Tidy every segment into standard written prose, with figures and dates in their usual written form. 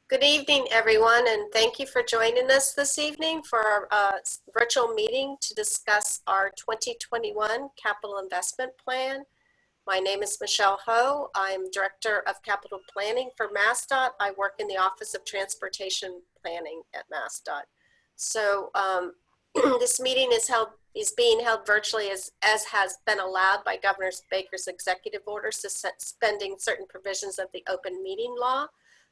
Good evening, everyone, and thank you for joining us this evening for our virtual meeting to discuss our 2021 Capital Investment Plan. My name is Michelle Ho. I'm Director of Capital Planning for MassDOT. I work in the Office of Transportation Planning at MassDOT. So this meeting is being held virtually as has been allowed by Governor Baker's executive order suspending certain provisions of the open meeting law.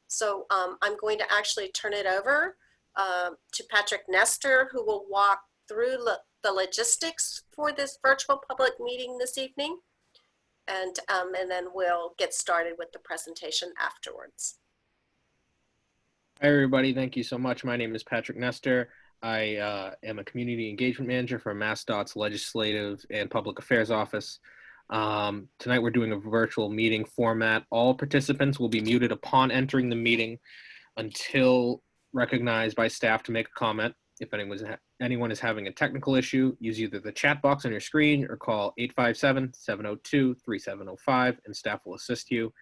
So I'm going to actually turn it over to Patrick Nestor, who will walk through the logistics for this virtual public meeting this evening. And then we'll get started with the presentation afterwards. Hi, everybody. Thank you so much. My name is Patrick Nestor. I am a Community Engagement Manager for MassDOT's Legislative and Public Affairs Office. Tonight we're doing a virtual meeting format. All participants will be muted upon entering the meeting until recognized by staff to make a comment. If anyone is having a technical issue, use either the chat box on your screen or call 857-702-3705 and staff will assist you.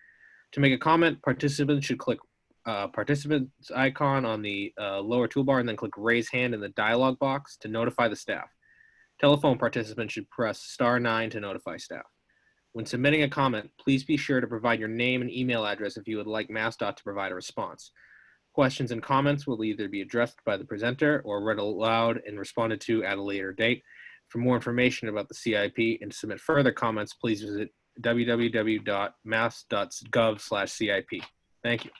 To make a comment, participants should click participants icon on the lower toolbar and then click raise hand in the dialog box to notify the staff. Telephone participants should press *9 to notify staff. When submitting a comment, please be sure to provide your name and email address if you would like MassDOT to provide a response. Questions and comments will either be addressed by the presenter or read aloud and responded to at a later date. For more information about the CIP and to submit further comments, please visit www.mass.gov/CIP. Thank you.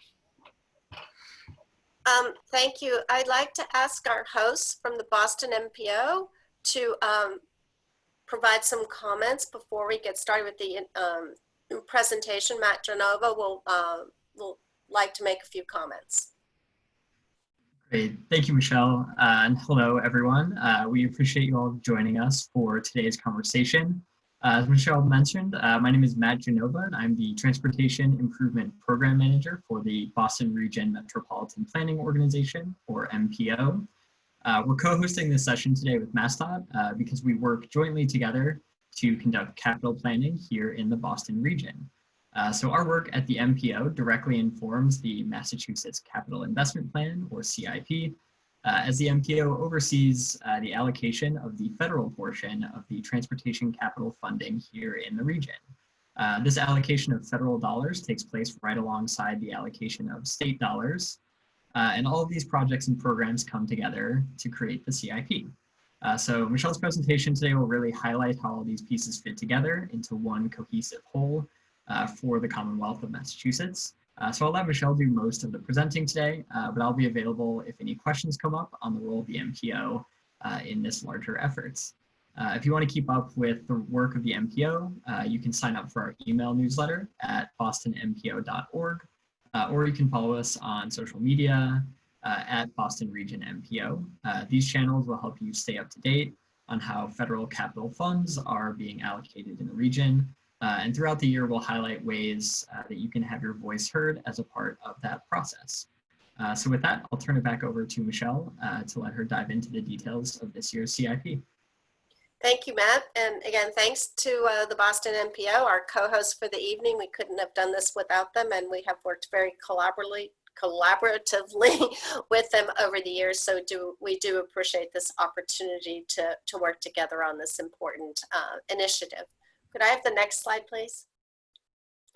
Thank you. I'd like to ask our hosts from the Boston MPO to provide some comments before we get started with the presentation. Matt Genova will like to make a few comments. Great. Thank you, Michelle. And hello, everyone. We appreciate you all joining us for today's conversation. As Michelle mentioned, my name is Matt Genova, and I'm the Transportation Improvement Program Manager for the Boston Region Metropolitan Planning Organization, or MPO. We're co-hosting this session today with MassDOT because we work jointly together to conduct capital planning here in the Boston region. So our work at the MPO directly informs the Massachusetts Capital Investment Plan, or CIP, as the MPO oversees the allocation of the federal portion of the transportation capital funding here in the region. This allocation of federal dollars takes place right alongside the allocation of state dollars, and all of these projects and programs come together to create the CIP. So Michelle's presentation today will really highlight how all these pieces fit together into one cohesive whole for the Commonwealth of Massachusetts. So I'll let Michelle do most of the presenting today, but I'll be available if any questions come up on the role of the MPO in this larger efforts. If you want to keep up with the work of the MPO, you can sign up for our email newsletter at bostonmpo.org, or you can follow us on social media at Boston Region MPO. These channels will help you stay up to date on how federal capital funds are being allocated in the region. And throughout the year, we'll highlight ways that you can have your voice heard as a part of that process. So with that, I'll turn it back over to Michelle to let her dive into the details of this year's CIP. Thank you, Matt. And again, thanks to the Boston MPO, our co-hosts for the evening. We couldn't have done this without them, and we have worked very collaboratively with them over the years. So we do appreciate this opportunity to work together on this important initiative. Could I have the next slide, please?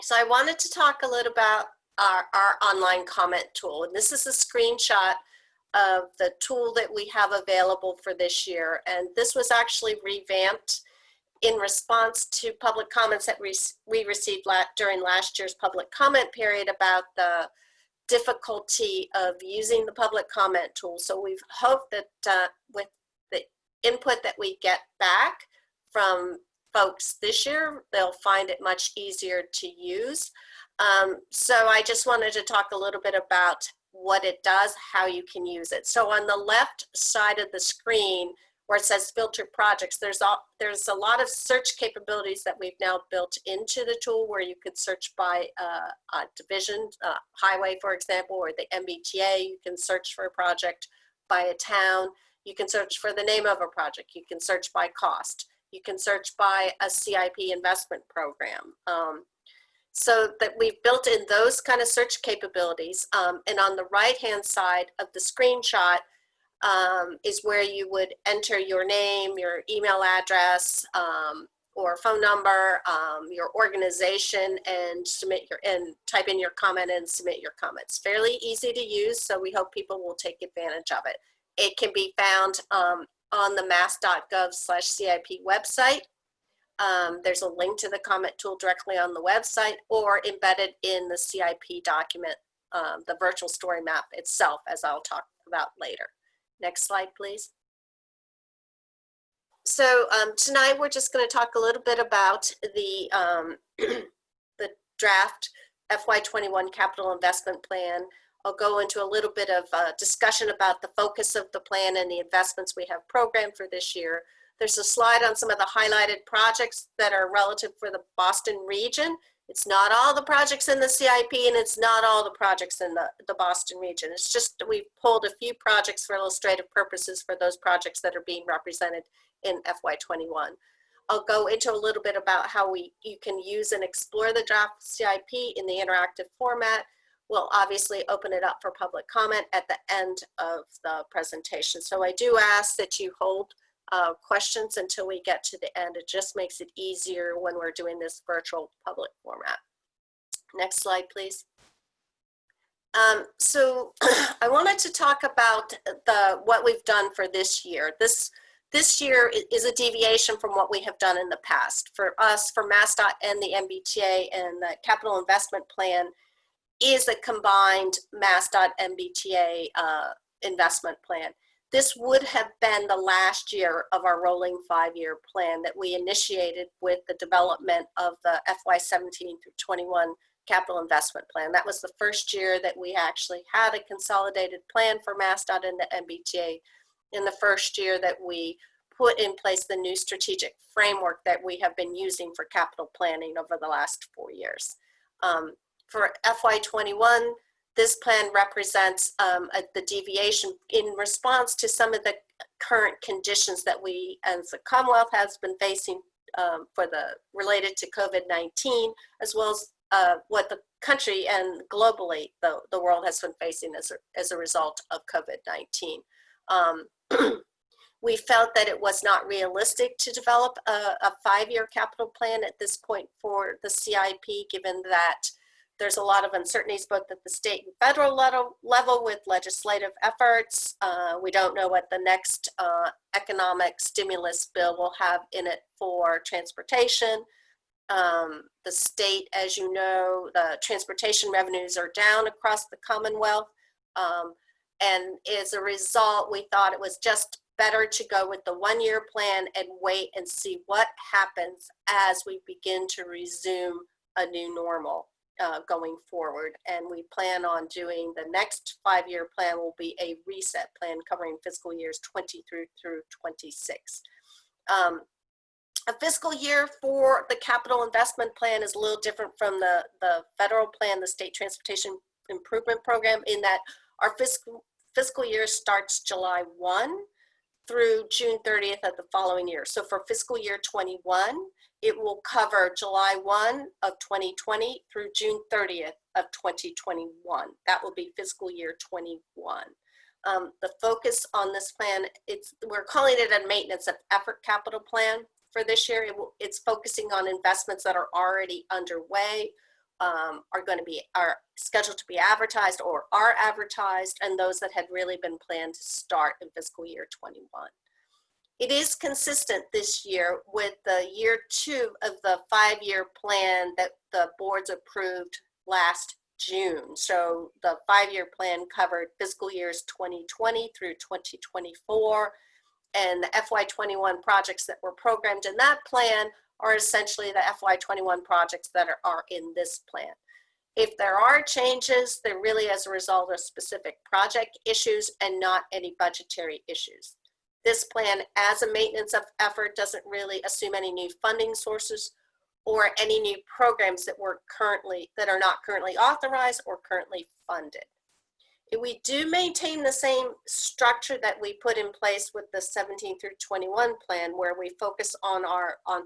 So I wanted to talk a little about our online comment tool. And this is a screenshot of the tool that we have available for this year. And this was actually revamped in response to public comments that we received during last year's public comment period about the difficulty of using the public comment tool. So we've hoped that with the input that we get back from folks this year, they'll find it much easier to use. So I just wanted to talk a little bit about what it does, how you can use it. So on the left side of the screen where it says filter projects, there's a lot of search capabilities that we've now built into the tool where you could search by a division, highway, for example, or the MBTA. You can search for a project by a town. You can search for the name of a project. You can search by cost. You can search by a CIP investment program. So that we've built in those kind of search capabilities. And on the right-hand side of the screenshot is where you would enter your name, your email address, or phone number, your organization, and type in your comment and submit your comments. Fairly easy to use, so we hope people will take advantage of it. It can be found on the mass.gov/CIP website. There's a link to the comment tool directly on the website or embedded in the CIP document, the virtual story map itself, as I'll talk about later. Next slide, please. So tonight we're just going to talk a little bit about the, the draft FY21 capital investment plan. I'll go into a little bit of discussion about the focus of the plan and the investments we have programmed for this year. There's a slide on some of the highlighted projects that are relative for the Boston region. It's not all the projects in the CIP, and it's not all the projects in the Boston region. It's just we've pulled a few projects for illustrative purposes for those projects that are being represented in FY21. I'll go into a little bit about how you can use and explore the draft CIP in the interactive format. We'll obviously open it up for public comment at the end of the presentation. So I do ask that you hold questions until we get to the end. It just makes it easier when we're doing this virtual public format. Next slide, please. So I wanted to talk about what we've done for this year. This year is a deviation from what we have done in the past. For us, for MassDOT and the MBTA and the capital investment plan is a combined MassDOT MBTA investment plan. This would have been the last year of our rolling 5-year plan that we initiated with the development of the FY17 through 21 capital investment plan. That was the first year that we actually had a consolidated plan for MassDOT and the MBTA, in the first year that we put in place the new strategic framework that we have been using for capital planning over the last 4 years. For FY21, this plan represents the deviation in response to some of the current conditions that we as the Commonwealth has been facing related to COVID-19, as well as what the country and globally the world has been facing as a result of COVID-19. We felt that it was not realistic to develop a 5-year capital plan at this point for the CIP, given that there's a lot of uncertainties both at the state and federal level with legislative efforts. We don't know what the next economic stimulus bill will have in it for transportation. The state, as you know, the transportation revenues are down across the Commonwealth. And as a result, we thought it was just better to go with the 1-year plan and wait and see what happens as we begin to resume a new normal going forward. And we plan on doing the next 5-year plan will be a reset plan covering fiscal years 20 through 26. A fiscal year for the capital investment plan is a little different from the federal plan, the State Transportation Improvement Program, in that our fiscal year starts July 1 through June 30th of the following year. So for fiscal year 21, it will cover July 1 of 2020 through June 30th of 2021. That will be fiscal year 21. The focus on this plan, we're calling it a maintenance of effort capital plan for this year. It's focusing on investments that are already underway, are scheduled to be advertised or are advertised, and those that had really been planned to start in fiscal year 21. It is consistent this year with the year 2 of the 5-year plan that the boards approved last June. So the 5-year plan covered fiscal years 2020 through 2024, and the FY21 projects that were programmed in that plan are essentially the FY21 projects that are in this plan. If there are changes, they're really as a result of specific project issues and not any budgetary issues. This plan, as a maintenance of effort, doesn't really assume any new funding sources or any new programs that are not currently authorized or currently funded. We do maintain the same structure that we put in place with the 17 through 21 plan, where we focus on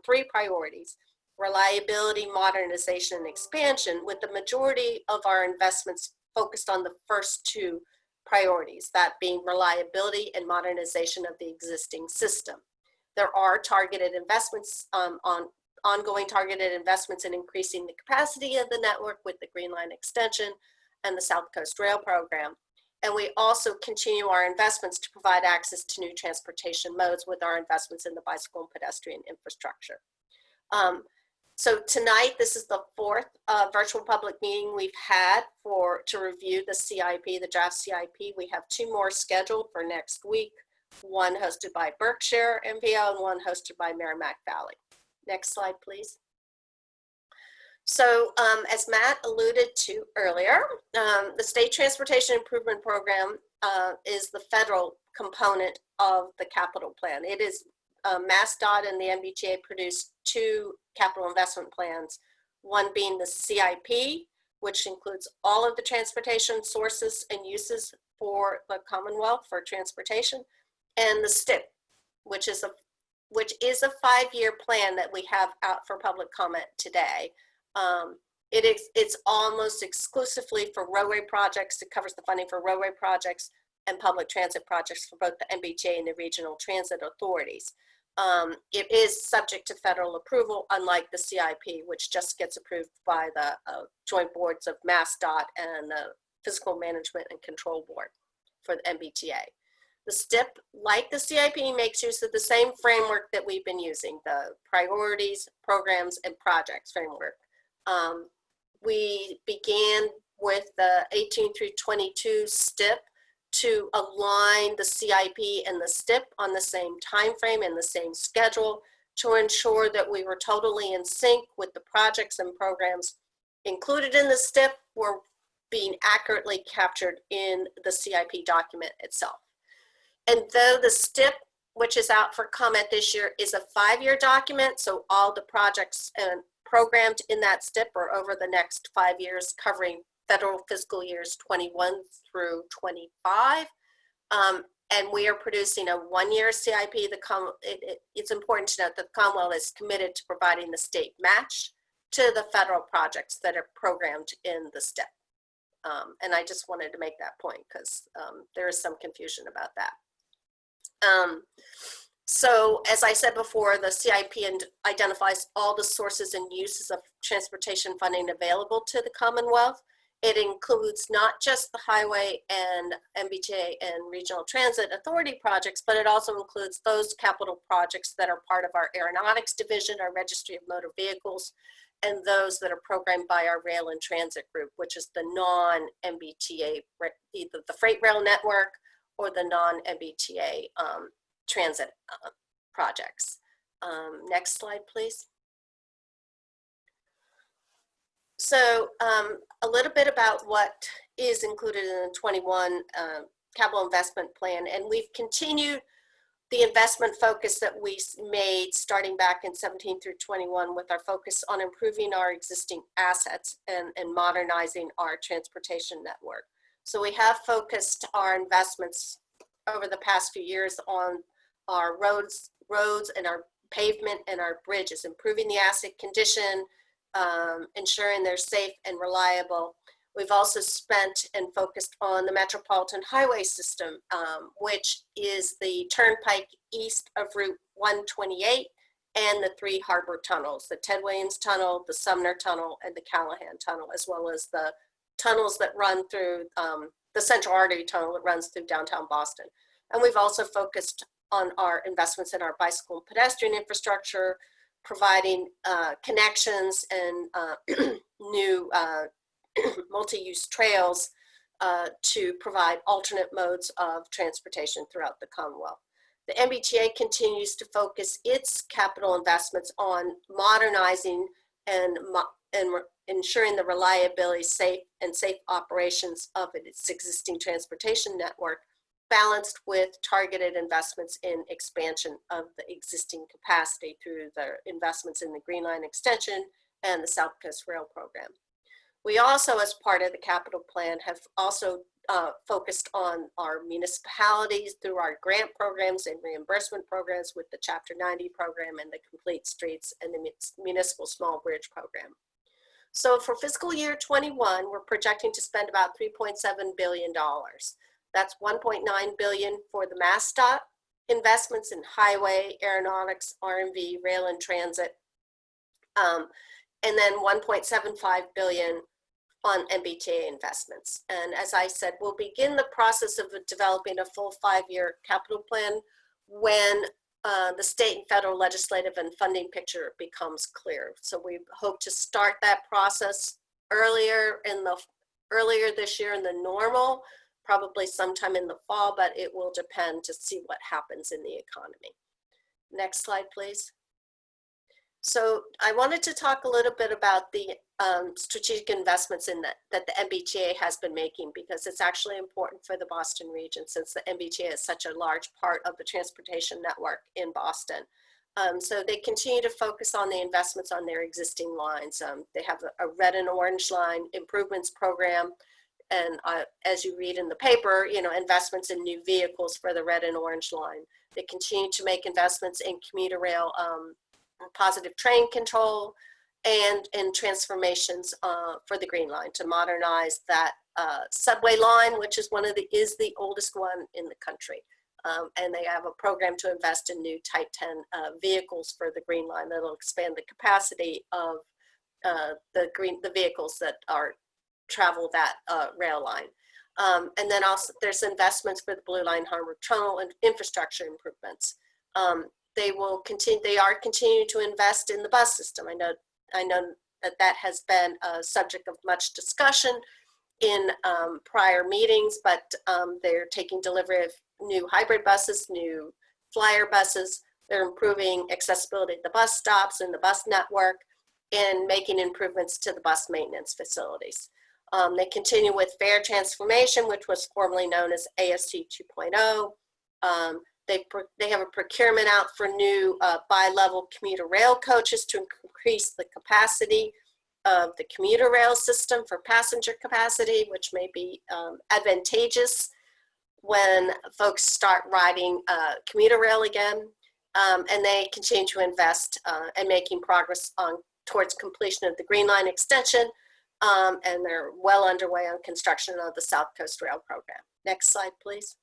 3 priorities: reliability, modernization, and expansion, with the majority of our investments focused on the first two priorities, that being reliability and modernization of the existing system. There are targeted investments ongoing targeted investments in increasing the capacity of the network with the Green Line extension and the South Coast Rail program. And we also continue our investments to provide access to new transportation modes with our investments in the bicycle and pedestrian infrastructure. So tonight, this is the fourth virtual public meeting we've had to review the CIP, the draft CIP. We have two more scheduled for next week, one hosted by Berkshire MPO and one hosted by Merrimack Valley. Next slide, please. So as Matt alluded to earlier, the State Transportation Improvement Program is the federal component of the capital plan. It is MassDOT and the MBTA produced two capital investment plans, one being the CIP, which includes all of the transportation sources and uses for the Commonwealth for transportation, and the STIP, which is a 5-year plan that we have out for public comment today. It's almost exclusively for roadway projects. It covers the funding for roadway projects and public transit projects for both the MBTA and the regional transit authorities. It is subject to federal approval, unlike the CIP, which just gets approved by the joint boards of MassDOT and the Physical Management and Control Board for the MBTA. The STIP, like the CIP, makes use of the same framework that we've been using, the priorities, programs, and projects framework. We began with the 18 through 22 STIP to align the CIP and the STIP on the same time frame and the same schedule to ensure that we were totally in sync with the projects and programs included in the STIP were being accurately captured in the CIP document itself. And though the STIP, which is out for comment this year, is a 5-year document, so all the projects and programmed in that STIP are over the next 5 years, covering federal fiscal years 21 through 25. And we are producing a 1-year CIP. It's important to note that the Commonwealth is committed to providing the state match to the federal projects that are programmed in the STIP. And I just wanted to make that point because there is some confusion about that. So as I said before, the CIP identifies all the sources and uses of transportation funding available to the Commonwealth. It includes not just the highway and MBTA and regional transit authority projects, but it also includes those capital projects that are part of our aeronautics division, our registry of motor vehicles, and those that are programmed by our rail and transit group, which is the non-MBTA, either the freight rail network or the non-MBTA transit projects. Next slide, please. So a little bit about what is included in the 21 capital investment plan, and we've continued the investment focus that we made starting back in 17 through 21 with our focus on improving our existing assets and modernizing our transportation network. So we have focused our investments over the past few years on our roads and our pavement and our bridges, improving the asset condition, ensuring they're safe and reliable. We've also spent and focused on the Metropolitan Highway System, which is the turnpike east of Route 128 and the 3 harbor tunnels, the Ted Williams Tunnel, the Sumner Tunnel, and the Callahan Tunnel, as well as the tunnels that run through the Central Artery Tunnel that runs through downtown Boston. And we've also focused on our investments in our bicycle and pedestrian infrastructure, providing connections and new multi-use trails to provide alternate modes of transportation throughout the Commonwealth. The MBTA continues to focus its capital investments on modernizing and ensuring the reliability, safe operations of its existing transportation network, balanced with targeted investments in expansion of the existing capacity through the investments in the Green Line extension and the South Coast Rail program. We also, as part of the capital plan, have also focused on our municipalities through our grant programs and reimbursement programs with the Chapter 90 program and the Complete Streets and the Municipal Small Bridge program. So for fiscal year 21, we're projecting to spend about $3.7 billion. That's $1.9 billion for the MassDOT investments in highway, aeronautics, RMV, rail and transit, and then $1.75 billion on MBTA investments. And as I said, we'll begin the process of developing a full 5-year capital plan when the state and federal legislative and funding picture becomes clear. So we hope to start that process earlier this year in the normal, probably sometime in the fall, but it will depend to see what happens in the economy. Next slide, please. So I wanted to talk a little bit about the strategic investments that the MBTA has been making, because it's actually important for the Boston region, since the MBTA is such a large part of the transportation network in Boston. So they continue to focus on the investments on their existing lines. They have a red and orange line improvements program. And as you read in the paper, investments in new vehicles for the red and orange line. They continue to make investments in commuter rail, positive train control, and in transformations for the Green Line to modernize that subway line, which is the oldest one in the country. And they have a program to invest in new Type 10 vehicles for the Green Line that'll expand the capacity of the vehicles that travel that rail line. And then also there's investments for the Blue Line Harvard Tunnel and infrastructure improvements. They are continuing to invest in the bus system. I know that has been a subject of much discussion in prior meetings, but they're taking delivery of new hybrid buses, new flyer buses. They're improving accessibility at the bus stops and the bus network, and making improvements to the bus maintenance facilities. They continue with fare transformation, which was formerly known as AST 2.0. They have a procurement out for new bi-level commuter rail coaches to increase the capacity of the commuter rail system for passenger capacity, which may be advantageous when folks start riding commuter rail again. And they continue to invest and making progress towards completion of the Green Line extension, and they're well underway on construction of the South Coast Rail program. Next slide, please.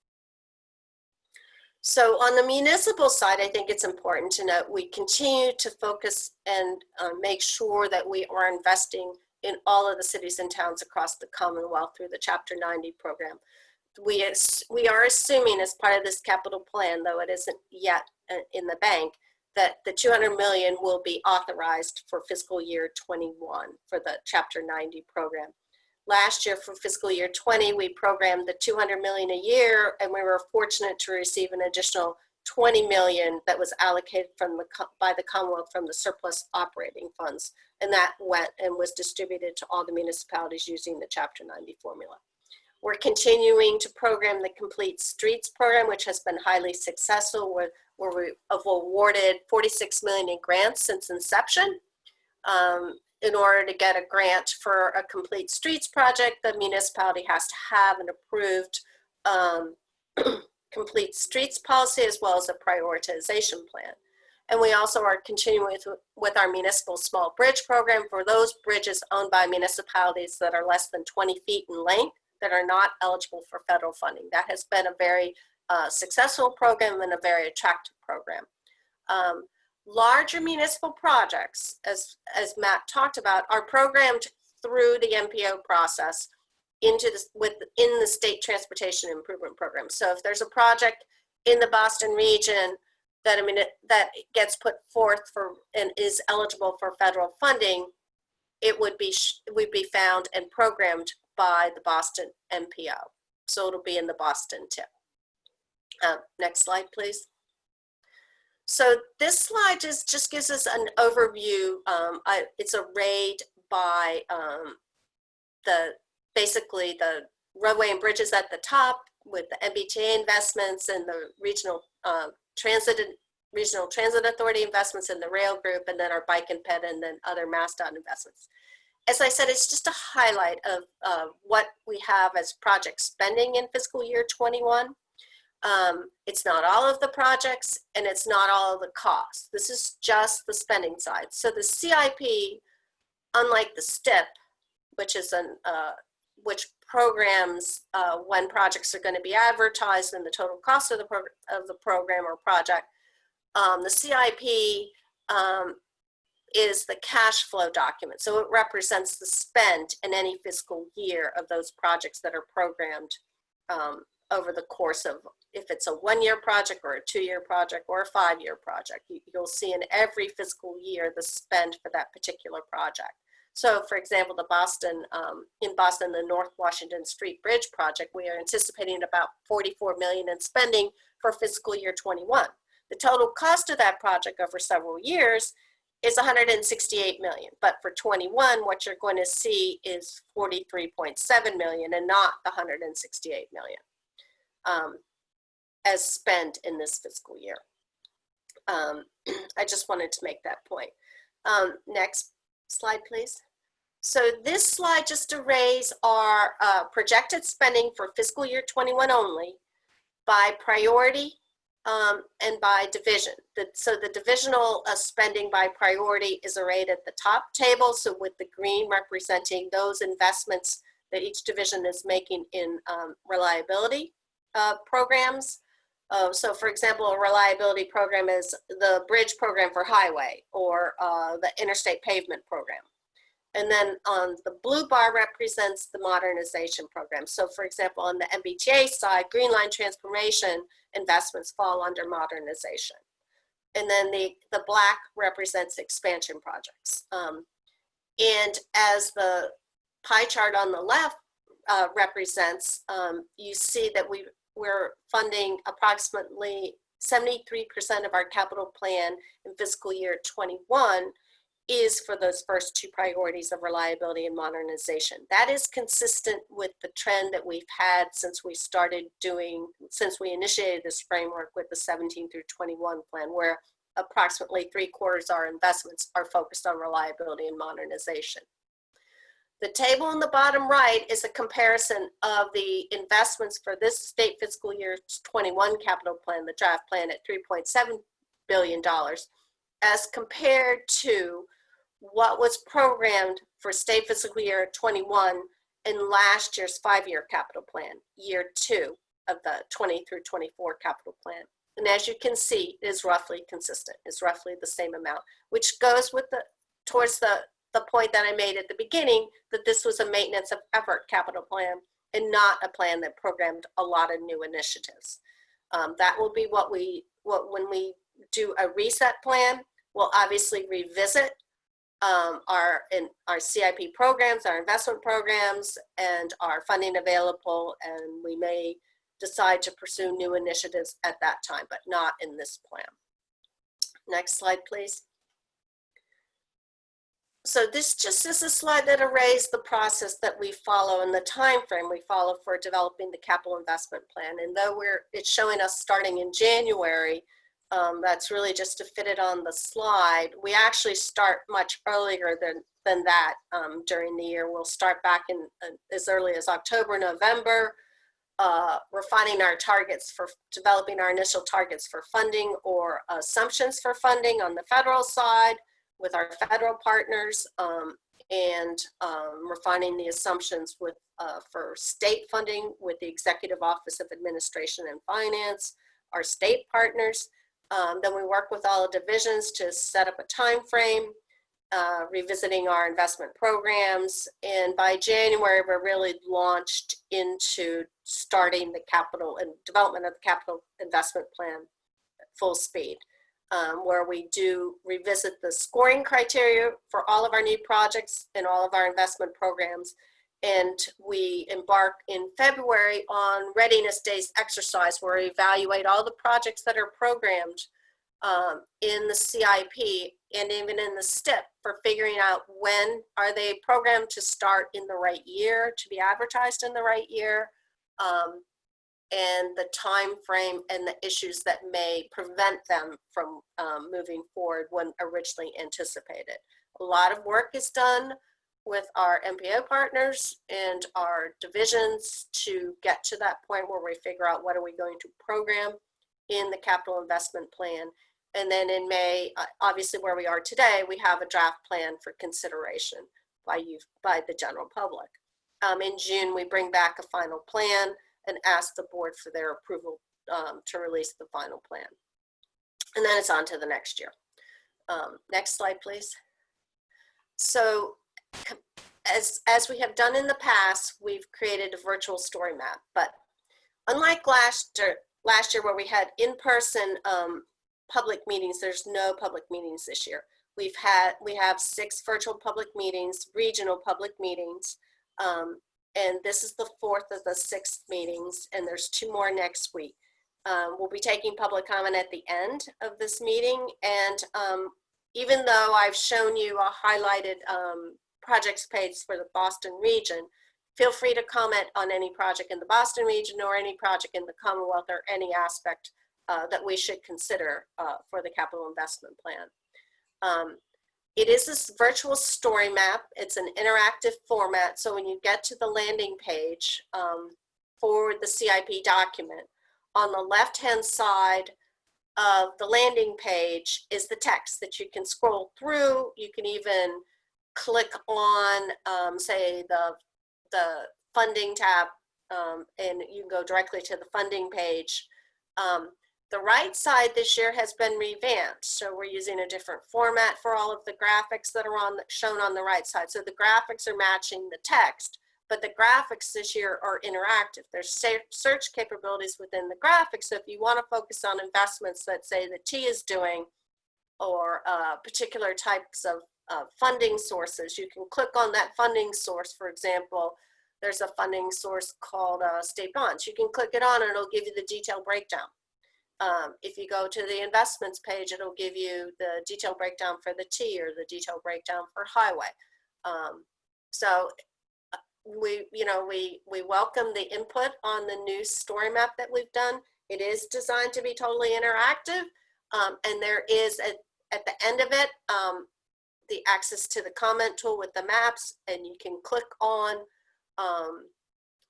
So on the municipal side, I think it's important to note we continue to focus and make sure that we are investing in all of the cities and towns across the Commonwealth through the Chapter 90 program. We are assuming as part of this capital plan, though it isn't yet in the bank, that the $200 million will be authorized for fiscal year 21 for the Chapter 90 program. Last year for fiscal year 20, we programmed the $200 million a year, and we were fortunate to receive an additional $20 million that was allocated by the Commonwealth from the surplus operating funds. And that went and was distributed to all the municipalities using the Chapter 90 formula. We're continuing to program the Complete Streets program, which has been highly successful, where we have awarded $46 million in grants since inception. In order to get a grant for a Complete Streets project, the municipality has to have an approved Complete Streets policy as well as a prioritization plan. And we also are continuing with our municipal small bridge program for those bridges owned by municipalities that are less than 20 feet in length that are not eligible for federal funding. That has been a very successful program and a very attractive program. Larger municipal projects, as Matt talked about, are programmed through the MPO process within the State Transportation Improvement Program. So if there's a project in the Boston region that gets put forth for and is eligible for federal funding, it would be found and programmed by the Boston MPO. So it'll be in the Boston TIP. Next slide, please. So this slide just gives us an overview. It's arrayed by basically the roadway and bridges at the top with the MBTA investments and the regional transit authority investments in the rail group, and then our bike and ped and then other MassDOT investments. as I said, it's just a highlight of what we have as project spending in fiscal year 21. It's not all of the projects and it's not all of the costs. This is just the spending side. So the CIP, unlike the STIP, which is which programs when projects are going to be advertised and the total cost of the program or project, the CIP is the cash flow document. So it represents the spend in any fiscal year of those projects that are programmed over the course of, if it's a 1-year project or a 2-year project or a 5-year project. You'll see in every fiscal year the spend for that particular project. So for example, in Boston, the North Washington Street Bridge project, we are anticipating about $44 million in spending for fiscal year 21. The total cost of that project over several years is $168 million, but for 21, what you're going to see is $43.7 million and not the $168 million as spent in this fiscal year. I just wanted to make that point. Next slide, please. So this slide just arrays our projected spending for fiscal year 21 only by priority and by division. So the divisional spending by priority is arrayed at the top table, so with the green representing those investments that each division is making in reliability programs. So for example, a reliability program is the bridge program for highway or the interstate pavement program. And then on the blue bar represents the modernization program. So for example, on the MBTA side, green line transformation investments fall under modernization. And then the black represents expansion projects. And as the pie chart on the left represents, you see that we're funding approximately 73% of our capital plan in fiscal year 21 is for those first two priorities of reliability and modernization. That is consistent with the trend that we've had since we initiated this framework with the 17 through 21 plan, where approximately 3/4 of our investments are focused on reliability and modernization. The table on the bottom right is a comparison of the investments for this state fiscal year 21 capital plan, the draft plan at $3.7 billion, as compared to what was programmed for state fiscal year 21 in last year's 5-year capital plan, year 2 of the 20 through 24 capital plan. And as you can see, it is roughly consistent. It's roughly the same amount, which goes with towards the point that I made at the beginning, that this was a maintenance of effort capital plan and not a plan that programmed a lot of new initiatives. That will be when we do a reset plan, we'll obviously revisit our CIP programs, our investment programs, and our funding available, and we may decide to pursue new initiatives at that time, but not in this plan. Next slide, please. So this just is a slide that arrays the process that we follow and the time frame we follow for developing the capital investment plan. And though it's showing us starting in January, that's really just to fit it on the slide. We actually start much earlier than that during the year. We'll start back in as early as October, November, refining our targets for developing our initial targets for funding or assumptions for funding on the federal side with our federal partners, and refining the assumptions for state funding with the Executive Office of Administration and Finance, our state partners. Then we work with all the divisions to set up a time frame, revisiting our investment programs, and by January we're really launched into starting the capital and development of the capital investment plan at full speed, where we do revisit the scoring criteria for all of our new projects and all of our investment programs. And we embark in February on Readiness Days exercise, where we evaluate all the projects that are programmed in the CIP and even in the STIP for figuring out when are they programmed to start in the right year, to be advertised in the right year, and the time frame and the issues that may prevent them from moving forward when originally anticipated. A lot of work is done with our MPO partners and our divisions to get to that point where we figure out what are we going to program in the capital investment plan. And then in May, obviously where we are today, we have a draft plan for consideration by the general public. In June, we bring back a final plan and ask the board for their approval to release the final plan. And then it's on to the next year. Next slide, please. So as we have done in the past, we've created a virtual story map, but unlike last year where we had in-person public meetings, there's no public meetings this year. We have 6 virtual public meetings, regional public meetings, and this is the 4th of the 6 meetings, and there's 2 more next week. We'll be taking public comment at the end of this meeting, and even though I've shown you a highlighted projects page for the Boston region, feel free to comment on any project in the Boston region or any project in the Commonwealth or any aspect that we should consider for the capital investment plan. It is this virtual story map. It's an interactive format. So when you get to the landing page for the CIP document, on the left-hand side of the landing page is the text that you can scroll through. You can even click on, say, the funding tab, and you can go directly to the funding page. The right side this year has been revamped, so we're using a different format for all of the graphics that are shown on the right side. So the graphics are matching the text, but the graphics this year are interactive. There's search capabilities within the graphics, so if you want to focus on investments that, say, the T is doing, or particular types of funding sources, you can click on that funding source. For example, there's a funding source called state bonds. You can click it on and it'll give you the detailed breakdown. If you go to the investments page, it'll give you the detailed breakdown for the T or the detailed breakdown for highway. So we welcome the input on the new story map that we've done. It is designed to be totally interactive, and there is at the end of it the access to the comment tool with the maps, and you can click on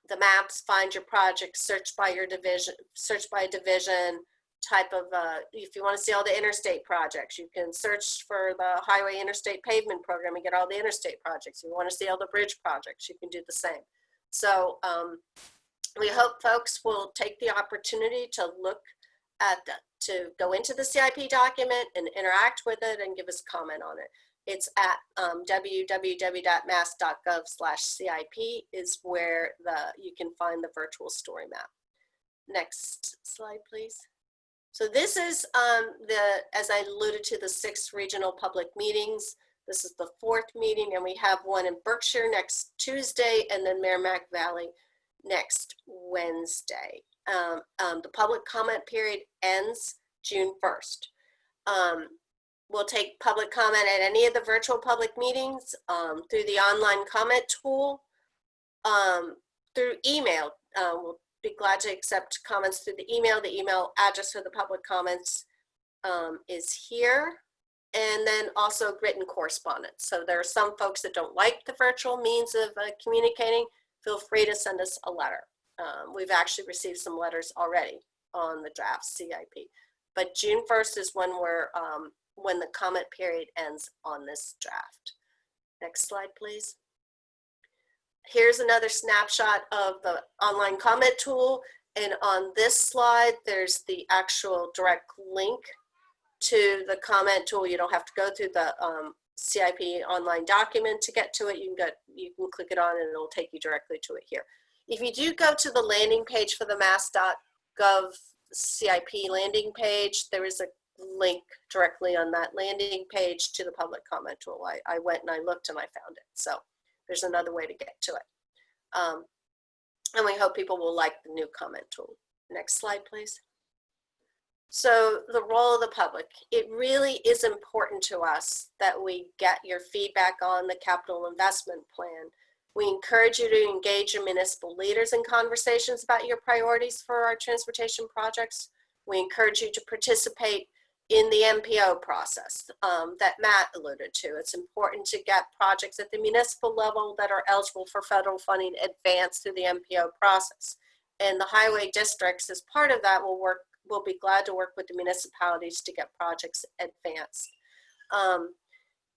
the maps, find your project, search by your division, search by division, type of, if you want to see all the interstate projects, you can search for the highway interstate pavement program and get all the interstate projects. If you want to see all the bridge projects, you can do the same. So we hope folks will take the opportunity to look at to go into the CIP document and interact with it and give us comment on it. It's at www.mass.gov/CIP is where you can find the virtual story map. Next slide, please. So this is as I alluded to, the 6 regional public meetings. This is the 4th meeting, and we have one in Berkshire next Tuesday, and then Merrimack Valley next Wednesday. The public comment period ends June 1st. We'll take public comment at any of the virtual public meetings through the online comment tool, through email. We'll be glad to accept comments through the email. The email address for the public comments is here, and then also written correspondence. So there are some folks that don't like the virtual means of communicating. Feel free to send us a letter. We've actually received some letters already on the draft CIP, but June 1st is when when the comment period ends on this draft. Next slide, please. Here's another snapshot of the online comment tool. And on this slide, there's the actual direct link to the comment tool. You don't have to go through the CIP online document to get to it. You can click it on and it'll take you directly to it here. If you do go to the landing page for the mass.gov CIP landing page, there is a link directly on that landing page to the public comment tool. I went and I looked and I found it. So there's another way to get to it. And we hope people will like the new comment tool. Next slide, please. So the role of the public. It really is important to us that we get your feedback on the capital investment plan. We encourage you to engage your municipal leaders in conversations about your priorities for our transportation projects. We encourage you to participate in the MPO process that Matt alluded to. It's important to get projects at the municipal level that are eligible for federal funding advanced through the MPO process. And the highway districts, as part of that, will be glad to work with the municipalities to get projects advanced.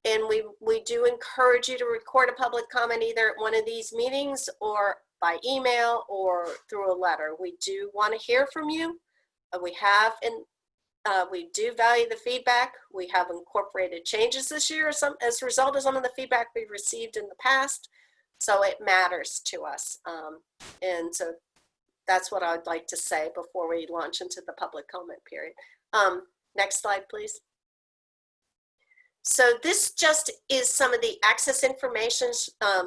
And we do encourage you to record a public comment either at one of these meetings or by email or through a letter. We do want to hear from you. We do value the feedback. We have incorporated changes this year as a result of some of the feedback we've received in the past. So it matters to us. And so that's what I'd like to say before we launch into the public comment period. Next slide, please. So this just is some of the access information.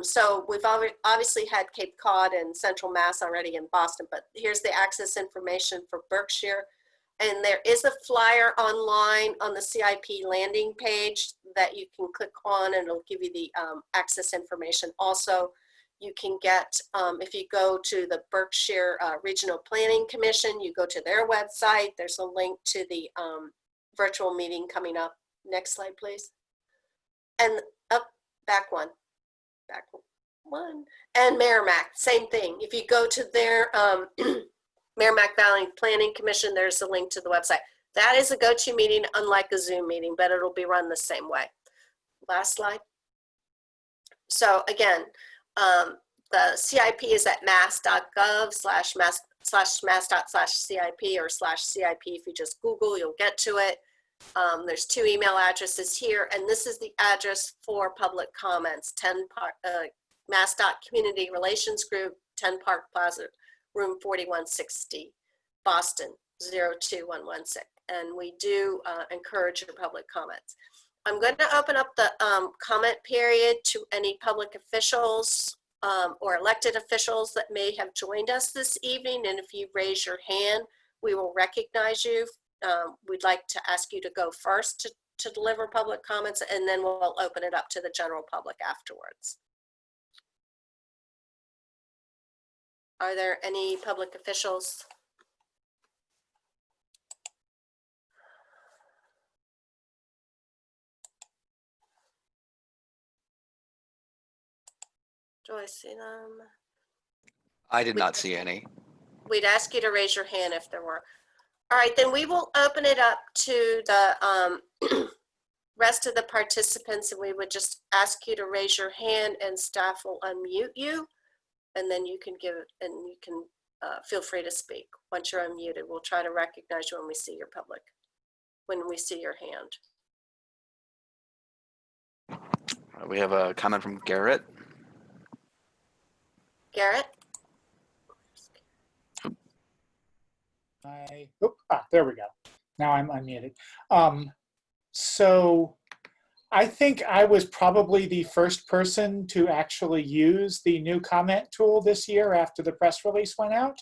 So we've obviously had Cape Cod and Central Mass already in Boston, but here's the access information for Berkshire. And there is a flyer online on the CIP landing page that you can click on, and it'll give you the access information. Also, you can get, if you go to the Berkshire Regional Planning Commission, you go to their website, there's a link to the virtual meeting coming up. Next slide, please. And back one. And Merrimack, same thing. If you go to their Merrimack Valley Planning Commission, there's a link to the website. That is a go-to meeting, unlike a Zoom meeting, but it'll be run the same way. Last slide. So again, the CIP is at mass.gov/mass./CIP or /CIP. If you just Google, you'll get to it. There's 2 email addresses here, and this is the address for public comments. Mass.Community Relations Group, 10 Park Plaza, room 4160, Boston 02116. And we do encourage your public comments. I'm going to open up the comment period to any public officials or elected officials that may have joined us this evening. And if you raise your hand, we will recognize you. We'd like to ask you to go first to deliver public comments, and then we'll open it up to the general public afterwards. Are there any public officials? Do I see them? I did not see any. We'd ask you to raise your hand if there were. All right, then we will open it up to the rest of the participants, and we would just ask you to raise your hand and staff will unmute you, and then you can feel free to speak. Once you're unmuted, we'll try to recognize you when we see your hand. We have a comment from Garrett. Garrett? There we go. Now I'm unmuted. So I think I was probably the first person to actually use the new comment tool this year after the press release went out,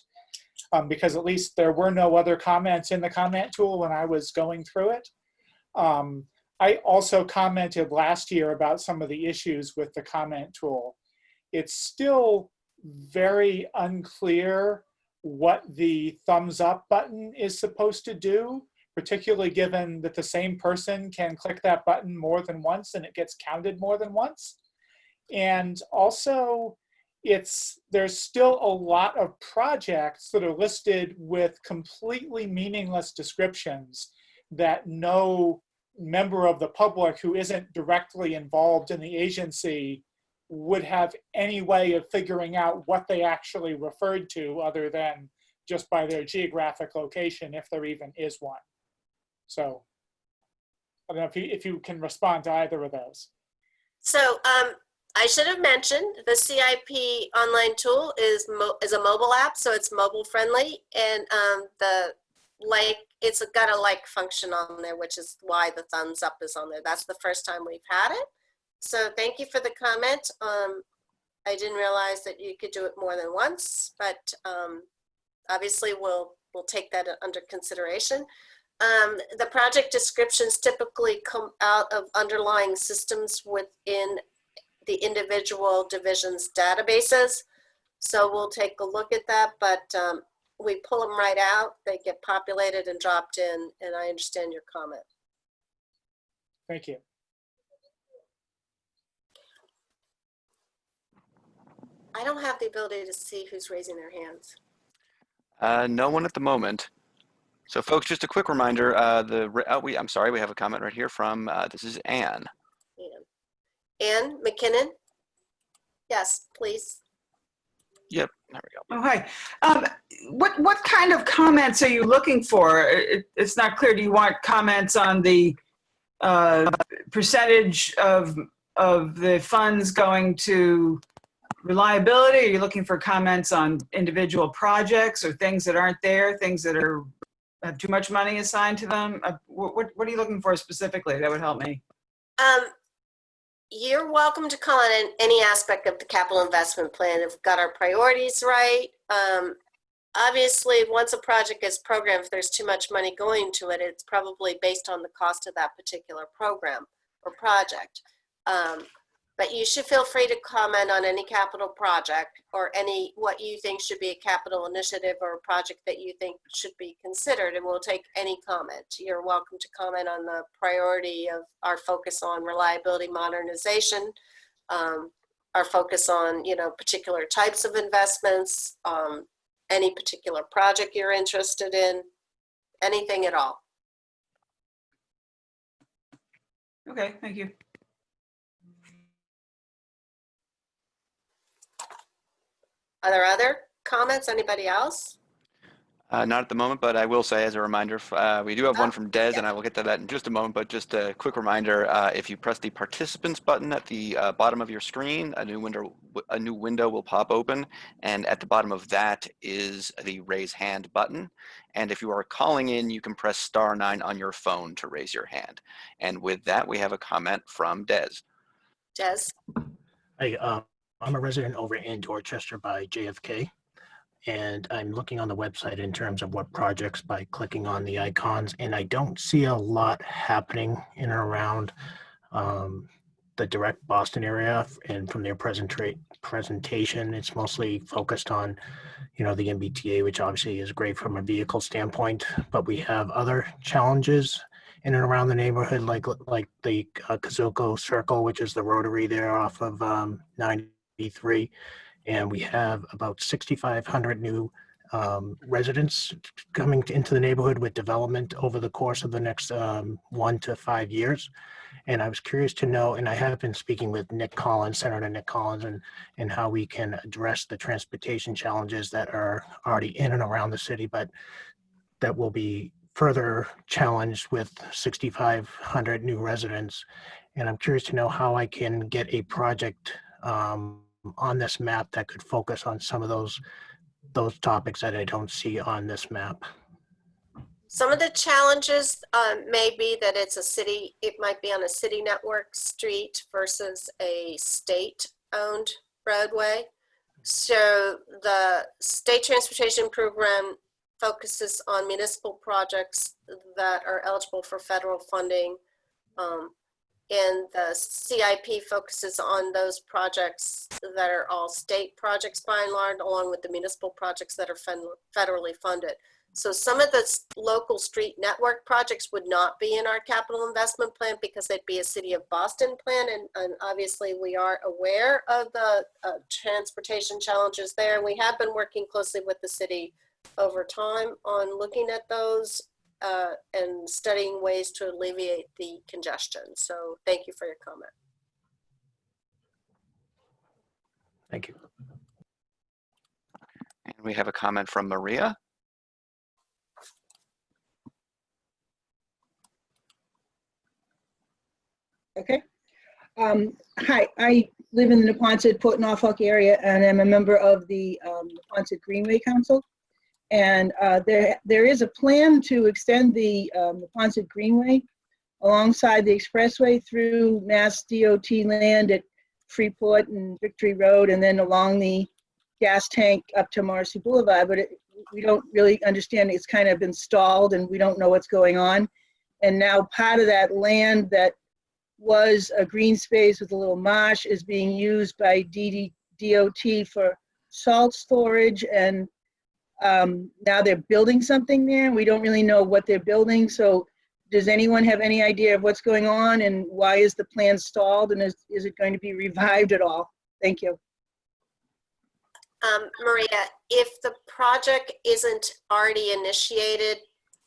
because at least there were no other comments in the comment tool when I was going through it. I also commented last year about some of the issues with the comment tool. It's still very unclear what the thumbs up button is supposed to do, particularly given that the same person can click that button more than once and it gets counted more than once. And also, there's still a lot of projects that are listed with completely meaningless descriptions that no member of the public who isn't directly involved in the agency would have any way of figuring out what they actually referred to other than just by their geographic location, if there even is one. So I don't know if you can respond to either of those. So I should have mentioned the CIP online tool is a mobile app, so it's mobile friendly, and it's got a like function on there, which is why the thumbs up is on there. That's the first time we've had it. So thank you for the comment. I didn't realize that you could do it more than once, but obviously we'll take that under consideration. The project descriptions typically come out of underlying systems within the individual divisions' databases. So we'll take a look at that, but we pull them right out. They get populated and dropped in, and I understand your comment. Thank you. I don't have the ability to see who's raising their hands. No one at the moment. So folks, just a quick reminder, I'm sorry, we have a comment right here from, this is Anne. Ann McKinnon? Yes, please. Yep, there we go. Oh, hi. What kind of comments are you looking for? It's not clear. Do you want comments on the percentage of the funds going to reliability? Are you looking for comments on individual projects or things that aren't there, things that have too much money assigned to them? What are you looking for specifically? That would help me. You're welcome to comment on any aspect of the capital investment plan. If we've got our priorities right. Obviously, once a project is programmed, if there's too much money going to it, it's probably based on the cost of that particular program or project. But you should feel free to comment on any capital project or what you think should be a capital initiative or a project that you think should be considered, and we'll take any comment. You're welcome to comment on the priority of our focus on reliability modernization, our focus on particular types of investments, any particular project you're interested in, anything at all. Okay, thank you. Are there other comments? Anybody else? Not at the moment, but I will say as a reminder, we do have one from Des, and I will get to that in just a moment, but just a quick reminder, if you press the participants button at the bottom of your screen, a new window will pop open, and at the bottom of that is the raise hand button. And if you are calling in, you can press *9 on your phone to raise your hand. And with that, we have a comment from Des. Des? Hi, I'm a resident over in Dorchester by JFK, and I'm looking on the website in terms of what projects by clicking on the icons, and I don't see a lot happening in and around the direct Boston area. And from their presentation, it's mostly focused on, the MBTA, which obviously is great from a vehicle standpoint, but we have other challenges in and around the neighborhood, like the Kazuko Circle, which is the rotary there off of 93, and we have about 6,500 new residents coming into the neighborhood with development over the course of the next 1 to 5 years. And I was curious to know, and I have been speaking with Senator Nick Collins, and how we can address the transportation challenges that are already in and around the city, but that will be further challenged with 6,500 new residents. And I'm curious to know how I can get a project on this map that could focus on some of those topics that I don't see on this map. Some of the challenges may be that it might be on a city network street versus a state-owned roadway. So the state transportation program focuses on municipal projects that are eligible for federal funding. And the CIP focuses on those projects that are all state projects by and large, along with the municipal projects that are federally funded. So some of the local street network projects would not be in our capital investment plan because they'd be a City of Boston plan. And obviously we are aware of the transportation challenges there. And we have been working closely with the city over time on looking at those and studying ways to alleviate the congestion. So thank you for your comment. Thank you. And we have a comment from Maria. Okay. Hi, I live in the Neponset, Port Norfolk area, and I'm a member of the Neponset Greenway Council. And there is a plan to extend the Neponset Greenway alongside the expressway through Mass DOT land at Freeport and Victory Road, and then along the gas tank up to Marcy Boulevard. But we don't really understand. It's kind of been stalled, and we don't know what's going on. And now part of that land that was a green space with a little marsh is being used by DOT for salt storage, and now they're building something there. We don't really know what they're building, so Does anyone have any idea of what's going on and why is the plan stalled and is it going to be revived at all? Thank you. Maria, if the project isn't already initiated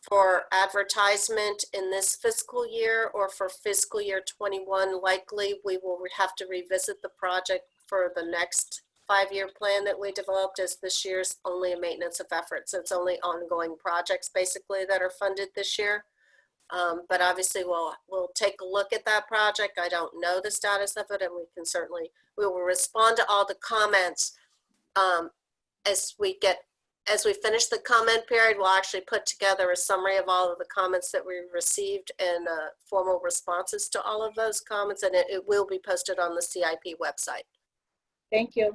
for advertisement in this fiscal year or for fiscal year 21, likely we will have to revisit the project for the next 5-year plan that we developed, as this year's only a maintenance of effort. So it's only ongoing projects basically that are funded this year. But obviously we'll take a look at that project. I don't know the status of it, and we will respond to all the comments as we finish the comment period. We'll actually put together a summary of all of the comments that we received and formal responses to all of those comments, and it will be posted on the CIP website. Thank you.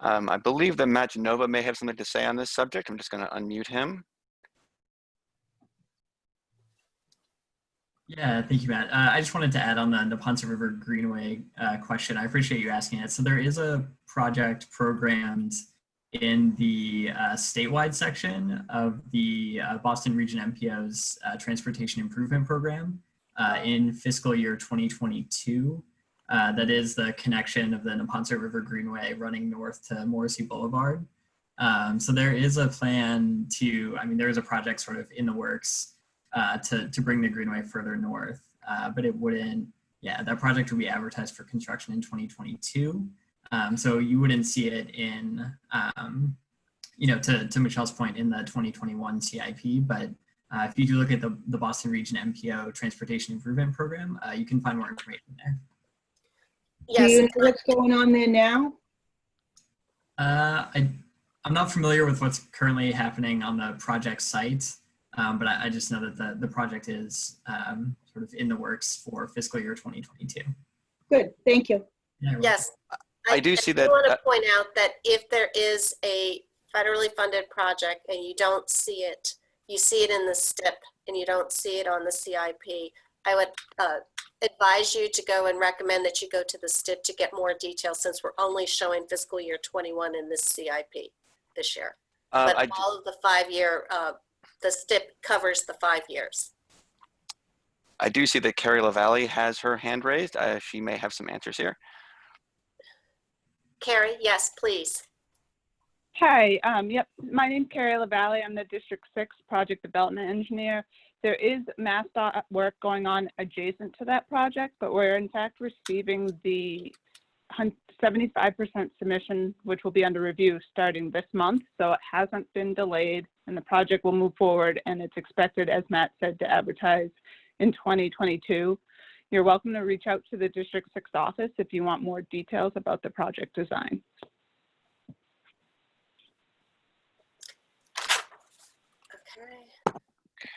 I believe that Matt Genova may have something to say on this subject. I'm just going to unmute him. Yeah, thank you, Matt. I just wanted to add on the Neponset River Greenway question. I appreciate you asking it. So there is a project programmed in the statewide section of the Boston Region MPO's Transportation Improvement Program in fiscal year 2022. That is the connection of the Neponset River Greenway running north to Morrissey Boulevard. So there is a plan to, there is a project sort of in the works to bring the Greenway further north, but it wouldn't, that project would be advertised for construction in 2022. So you wouldn't see it in, to Michelle's point, in the 2021 CIP, but if you do look at the Boston Region MPO Transportation Improvement Program, you can find more information there. Yes. Do you know what's going on there now? I'm not familiar with what's currently happening on the project site, but I just know that the project is sort of in the works for fiscal year 2022. Good, thank you. Yeah, Yes. I do see that. I want to point out that if there is a federally funded project and you don't see it, you see it in the STIP and you don't see it on the CIP, I would advise you to go and recommend that you go to the STIP to get more details, since we're only showing fiscal year 21 in this CIP this year. But all of the 5-year, the STIP covers the 5 years. I do see that Carrie LaValle has her hand raised. She may have some answers here. Carrie, yes, please. Hi, yep, my name's Carrie LaValle. I'm the District 6 Project Development Engineer. There is MassDOT work going on adjacent to that project, but we're in fact receiving the 75% submission, which will be under review starting this month. So it hasn't been delayed and the project will move forward, and it's expected, as Matt said, to advertise in 2022. You're welcome to reach out to the District 6 office if you want more details about the project design.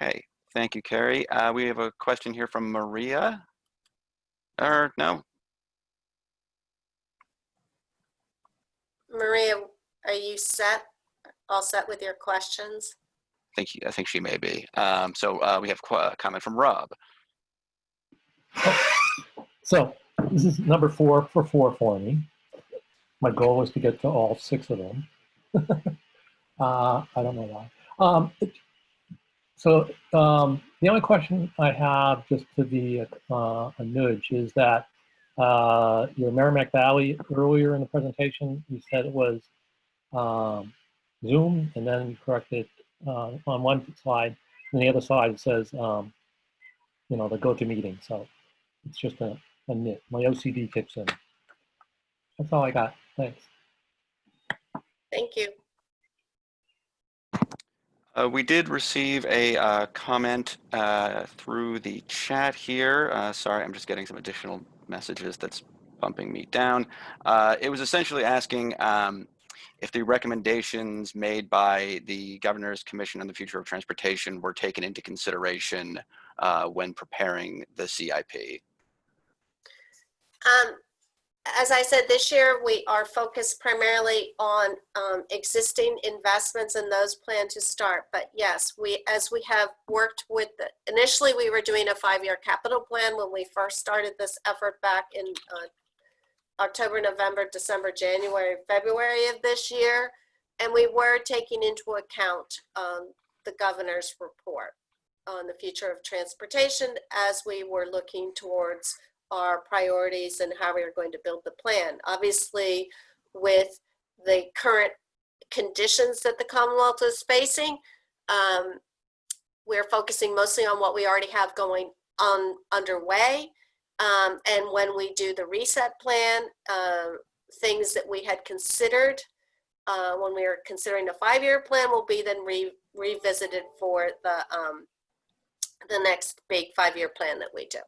Okay, thank you, Carrie. We have a question here from Maria. Or no? Maria, are you set? All set with your questions? I think she may be. So we have a comment from Rob. So this is number 4 for me. My goal was to get to all 6 of them. I don't know why. So the only question I have, just to be a nudge, is that your Merrimack Valley, earlier in the presentation, you said it was Zoom, and then you corrected on one slide, and the other side it says, the GoToMeeting. So it's just a nit. My OCD kicks in. That's all I got. Thanks. Thank you. We did receive a comment through the chat here. Sorry, I'm just getting some additional messages that's bumping me down. It was essentially asking if the recommendations made by the Governor's Commission on the Future of Transportation were taken into consideration when preparing the CIP. As I said, this year we are focused primarily on existing investments, and those plan to start. But yes, as we have worked with initially we were doing a 5-year capital plan when we first started this effort back in October, November, December, January, February of this year, and we were taking into account the governor's report. on the future of transportation as we were looking towards our priorities and how we were going to build the plan. Obviously, with the current conditions that the Commonwealth is facing, we're focusing mostly on what we already have going on underway. And when we do the reset plan, things that we had considered when we were considering the 5-year plan will be then revisited for the next big 5-year plan that we do.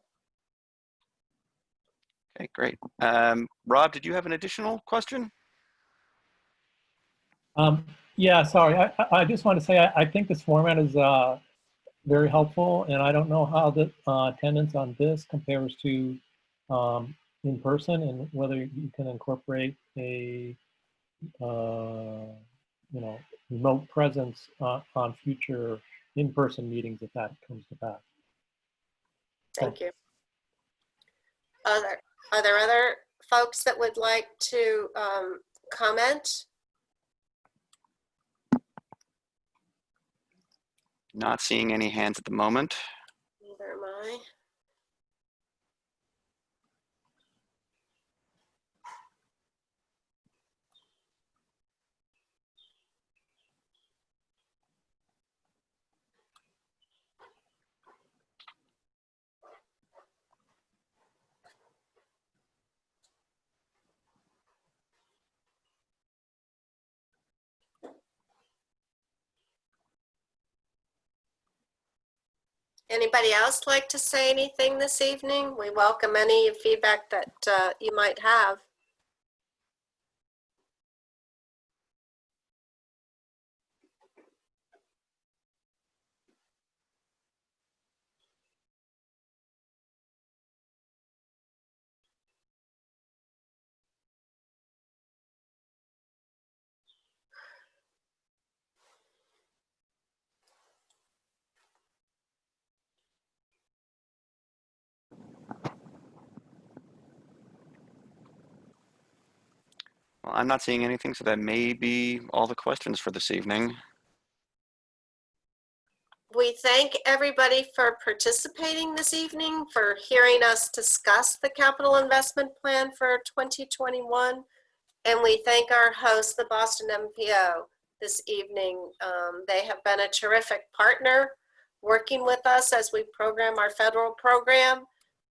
Okay, great. Rob, did you have an additional question? Yeah, sorry. I just want to say I think this format is very helpful, and I don't know how the attendance on this compares to in person, and whether you can incorporate a you know, remote presence on future in-person meetings if that comes to pass. Thank you. Are there other folks that would like to comment? Not seeing any hands at the moment. Neither am I. Anybody else like to say anything this evening? We welcome any feedback that you might have. Well, I'm not seeing anything, so that may be all the questions for this evening. We thank everybody for participating this evening, for hearing us discuss the capital investment plan for 2021. And we thank our host, the Boston MPO, this evening. They have been a terrific partner working with us as we program our federal program.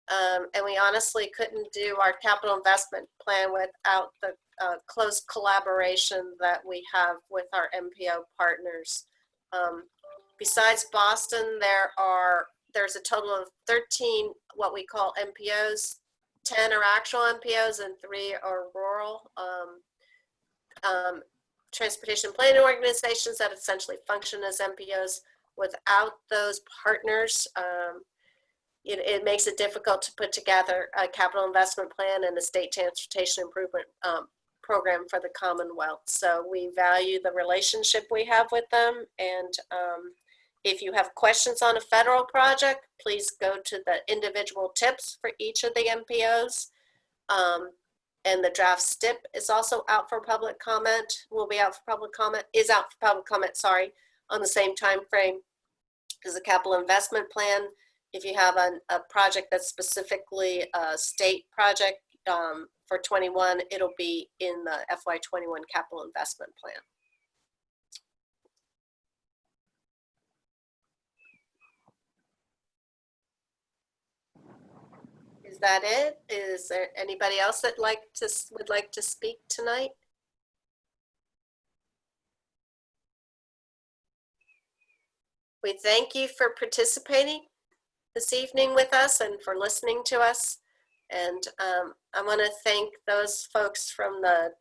And we honestly couldn't do our capital investment plan without the close collaboration that we have with our MPO partners. Besides Boston, there's a total of 13 what we call MPOs. 10 are actual MPOs and 3 are rural transportation planning organizations that essentially function as MPOs. Without those partners, it makes it difficult to put together a capital investment plan and a state transportation improvement program for the Commonwealth. So we value the relationship we have with them. And if you have questions on a federal project, please go to the individual tips for each of the MPOs. And the draft STIP is also out for public comment, is out for public comment, sorry, on the same time frame as the capital investment plan. If you have a project that's specifically a state project for 21, it'll be in the FY21 capital investment plan. Is that it? Is there anybody else that would like to speak tonight? We thank you for participating this evening with us and for listening to us. And I want to thank those folks from the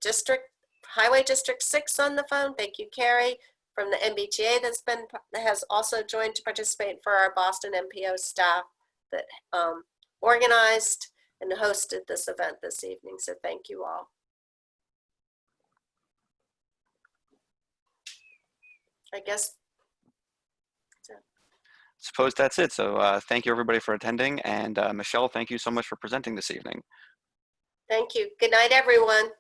Highway District 6 on the phone. Thank you, Carrie, from the MBTA that has also joined to participate, for our Boston MPO staff that organized and hosted this event this evening. So thank you all. I guess. Suppose that's it. So thank you everybody for attending. And Michelle, thank you so much for presenting this evening. Thank you. Good night, everyone.